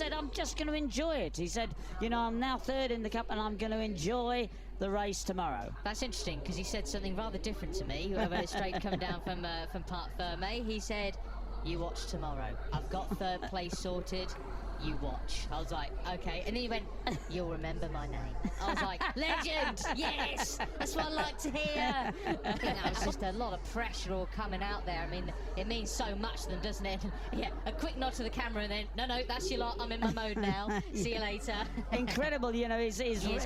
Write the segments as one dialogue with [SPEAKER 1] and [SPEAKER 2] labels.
[SPEAKER 1] said, I'm just going to enjoy it. He said, you know, I'm now third in the Cup and I'm going to enjoy the race tomorrow.
[SPEAKER 2] That's interesting, because he said something rather different to me, whoever is straight coming down from Parc Ferme. He said, you watch tomorrow. I've got third place sorted. You watch. I was like, okay. And then he went, you'll remember my name. I was like, legend, yes, that's what I like to hear. I think that was just a lot of pressure all coming out there. I mean, it means so much to them, doesn't it? Yeah, a quick nod to the camera and then, no, that's your lot, I'm in my mode now. See you later.
[SPEAKER 1] Incredible, you know, he's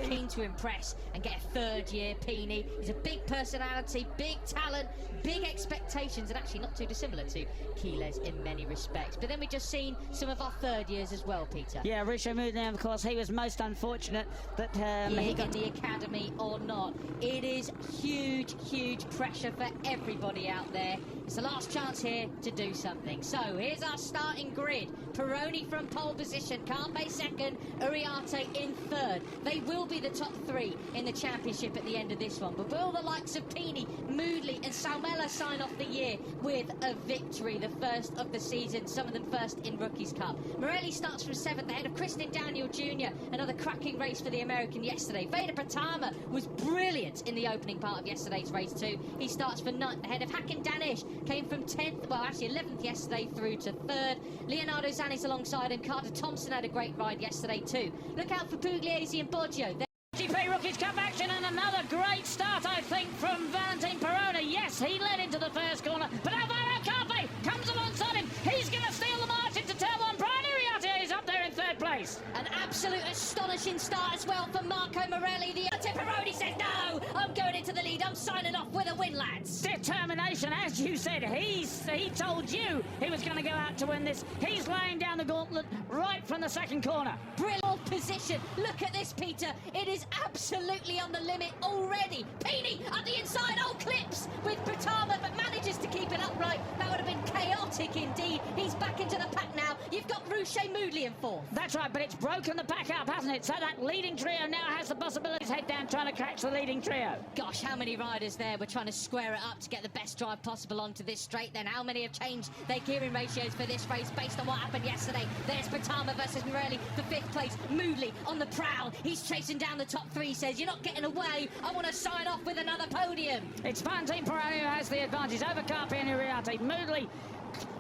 [SPEAKER 2] keen to impress and get a third year Pini. He's a big personality, big talent, big expectations, and actually not too dissimilar to Quilez in many respects. But then we've just seen some of our third years as well, Peter.
[SPEAKER 1] Yeah, Ruchet Moudlin, of course, he was most unfortunate that he got
[SPEAKER 2] in the academy or not. It is huge pressure for everybody out there. It's the last chance here to do something. So here's our starting grid. Peroni from pole position, Carpe second, Uriarte in third. They will be the top three in the championship at the end of this one. But will the likes of Pini, Moodley and Salmela sign off the year with a victory, the first of the season, some of them first in Rookies Cup? Morelli starts from seventh ahead of Kristen Daniel Jr. Another cracking race for the American yesterday. Veda Pratama was brilliant in the opening part of yesterday's race too. He starts for ninth ahead of Hakan Danish. Came from 10th, well actually 11th yesterday through to third. Leonardo Zanis alongside him. Carter Thompson had a great ride yesterday too. Look out for Pugliese and Boggio.
[SPEAKER 1] GP Rookies Cup action, and another great start, I think, from Valentine Peroni. Yes, he led into the first corner, but Alvaro Carpe comes alongside him. He's going to steal the march into turn one. Brian Uriarte is up there in third place.
[SPEAKER 2] An absolute astonishing start as well for Marco Morelli. The Peroni says, no, I'm going into the lead. I'm signing off with a win, lads.
[SPEAKER 1] Determination, as you said. He told you he was going to go out to win this. He's laying down the gauntlet right from the second corner.
[SPEAKER 2] Brilliant position. Look at this, Peter. It is absolutely on the limit already. Pini at the inside. Oh, clips with Pratama, but manages to keep it upright. That would have been chaotic indeed. He's back into the pack now. You've got Ruchet Moodley in fourth.
[SPEAKER 1] That's right, but it's broken the pack up, hasn't it? So that leading trio now has the possibility to head down trying to catch the leading trio.
[SPEAKER 2] Gosh, how many riders there were trying to square it up to get the best drive possible onto this straight? Then how many have changed their gearing ratios for this race based on what happened yesterday? There's Pratama versus Morelli for fifth place. Moodley on the prowl. He's chasing down the top three. Says, you're not getting away. I want to sign off with another podium.
[SPEAKER 1] It's Valentine Peroni who has the advantage over Carpe and Uriarte. Moodley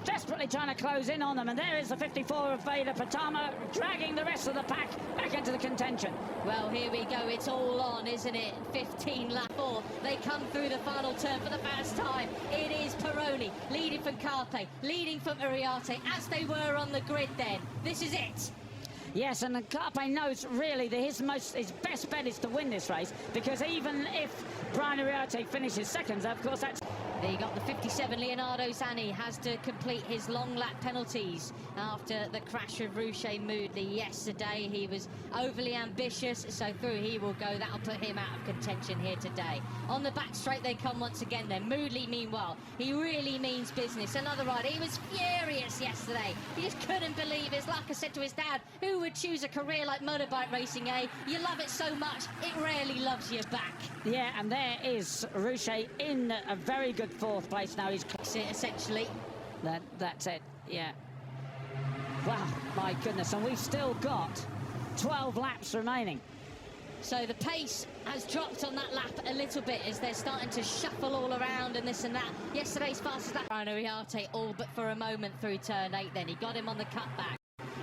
[SPEAKER 1] desperately trying to close in on them, and there is the 54 of Veda Pratama dragging the rest of the pack back into the contention.
[SPEAKER 2] Well, here we go. It's all on, isn't it? 15 lap four. They come through the final turn for the first time. It is Peroni leading from Carpe, leading from Uriarte, as they were on the grid then. This is it.
[SPEAKER 1] Yes, and Carpe knows really that his best bet is to win this race, because even if Brian Uriarte finishes second, of course that's...
[SPEAKER 2] There you got the 57. Leonardo Zani has to complete his long lap penalties after the crash of Ruchet Moodley yesterday. He was overly ambitious, so through he will go. That'll put him out of contention here today. On the back straight they come once again then. Moodley, meanwhile, he really means business. Another rider. He was furious yesterday. He just couldn't believe his luck. I said to his dad, who would choose a career like motorbike racing, eh? You love it so much, it rarely loves you back.
[SPEAKER 1] Yeah, and there is Ruchet in a very good fourth place now. He's
[SPEAKER 2] it essentially.
[SPEAKER 1] That's it, yeah. Wow, my goodness, and we've still got 12 laps remaining.
[SPEAKER 2] So the pace has dropped on that lap a little bit as they're starting to shuffle all around and this and that. Yesterday's fastest lap, Brian Uriarte, all but for a moment through turn 8 then. He got him on the cutback.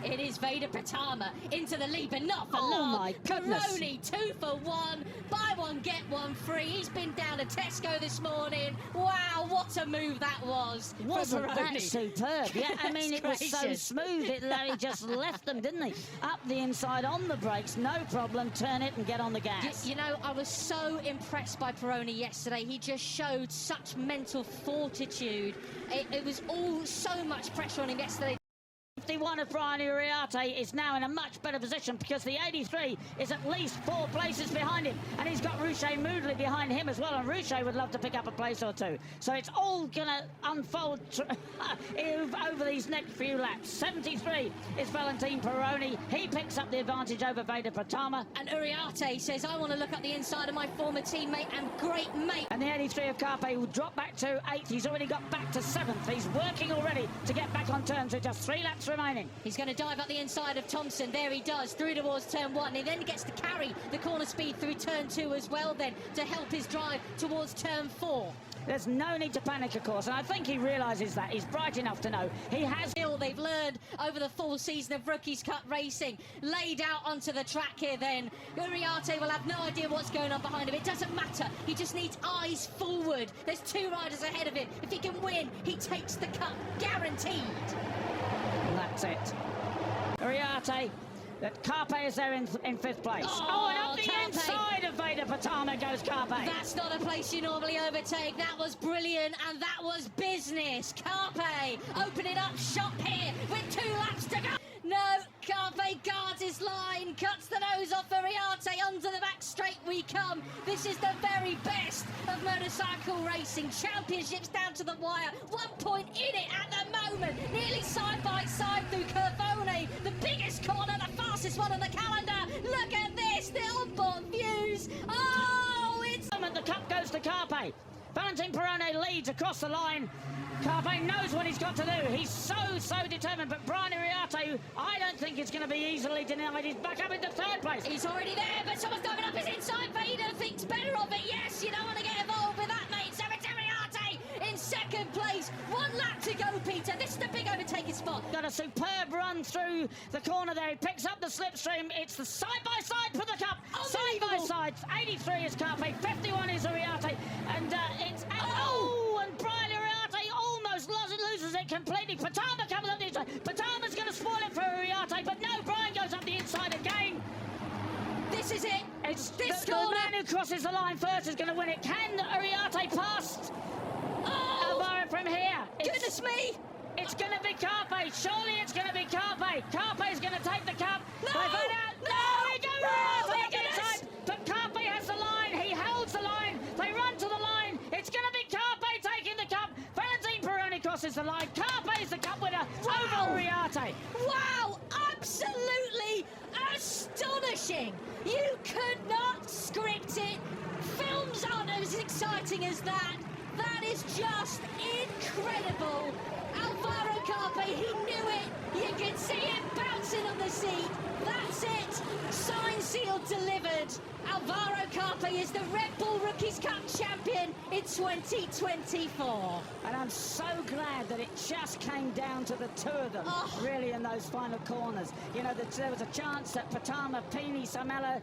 [SPEAKER 2] It is Veda Pratama into the lead, but not for long.
[SPEAKER 1] My goodness.
[SPEAKER 2] Peroni, 2 for 1. Buy one, get one free. He's been down to Tesco this morning. Wow, what a move that was.
[SPEAKER 1] Wasn't that superb? Yeah, I mean, it was so smooth. He just left them, didn't he? Up the inside on the brakes, no problem. Turn it and get on the gas.
[SPEAKER 2] You know, I was so impressed by Peroni yesterday. He just showed such mental fortitude. It was all so much pressure on him yesterday.
[SPEAKER 1] 51 of Brian Uriarte is now in a much better position because the 83 is at least 4 places behind him, and he's got Ruchet Moodley behind him as well, and Ruchet would love to pick up a place or two. So it's all going to unfold over these next few laps. 73 is Valentine Peroni. He picks up the advantage over Veda Pratama.
[SPEAKER 2] And Uriarte says, I want to look up the inside of my former teammate and great mate.
[SPEAKER 1] And the 83 of Carpe will drop back to 8th. He's already got back to 7th. He's working already to get back on terms with just 3 laps remaining.
[SPEAKER 2] He's going to dive up the inside of Thompson. There he does, through towards turn 1. He then gets to carry the corner speed through turn 2 as well then to help his drive towards turn 4.
[SPEAKER 1] There's no need to panic, of course, and I think he realises that. He's bright enough to know. He has...
[SPEAKER 2] They've learned over the full season of Rookies Cup racing. Laid out onto the track here then. Uriarte will have no idea what's going on behind him. It doesn't matter. He just needs eyes forward. There's 2 riders ahead of him. If he can win, he takes the cup. Guaranteed.
[SPEAKER 1] And that's it. Uriarte... That Carpe is there in 5th place. And up the
[SPEAKER 2] Carpe.
[SPEAKER 1] inside of Veda Patama goes Carpe.
[SPEAKER 2] That's not a place you normally overtake. That was brilliant, and that was business. Carpe opening up shop here with 2 laps to go. No, Carpe guards his line, cuts the nose off Uriarte, onto the back straight we come. This is the very best of motorcycle racing. Championships down to the wire. 1 point in it at the moment. Nearly side by side through Curvone. The biggest corner, the fastest one on the calendar. Look at this, the onboard views. Oh, it's...
[SPEAKER 1] The cup goes to Carpe. Valentin Perone leads across the line. Carpe knows what he's got to do. He's so determined. But Brian Uriarte, who I don't think is going to be easily denied, he's back up into 3rd place.
[SPEAKER 2] He's already there, but someone's diving up his inside. Vader thinks better of it. Yes, you don't want to get involved with that, mate. So it's Uriarte in 2nd place. 1 lap to go, Peter. This is the big overtaking spot.
[SPEAKER 1] Got a superb run through the corner there. He picks up the slipstream. It's the side-by-side for the cup. Side-by-side. 83 is Carpe, 51 is Uriarte. And it's... and Brian Uriarte almost loses it completely. Patama comes up the inside. Patama's going to spoil it for Uriarte, but no, Brian goes up the inside again.
[SPEAKER 2] This is it.
[SPEAKER 1] It's
[SPEAKER 2] this
[SPEAKER 1] the
[SPEAKER 2] corner.
[SPEAKER 1] man who crosses the line first is going to win it. Can Uriarte pass Alvaro from here?
[SPEAKER 2] Goodness me.
[SPEAKER 1] It's going to be Carpe. Surely it's going to be Carpe. Carpe's going to take the cup.
[SPEAKER 2] No!
[SPEAKER 1] He goes Uriarte gets inside. But Carpe has the line. He holds the line. They run to the line. It's going to be Carpe taking the cup. Valentin Perone crosses the line. Carpe is the cup winner over Uriarte.
[SPEAKER 2] Wow, absolutely astonishing. You could not script it. Films aren't as exciting as that. That is just incredible. Alvaro Carpe, he knew it. You can see him bouncing on the seat. That's it. Sign sealed delivered. Alvaro Carpe is the Red Bull Rookies Cup champion in 2024.
[SPEAKER 1] And I'm so glad that it just came down to the 2 of them, really, in those final corners. You know, there was a chance that Patama, Pini, Samela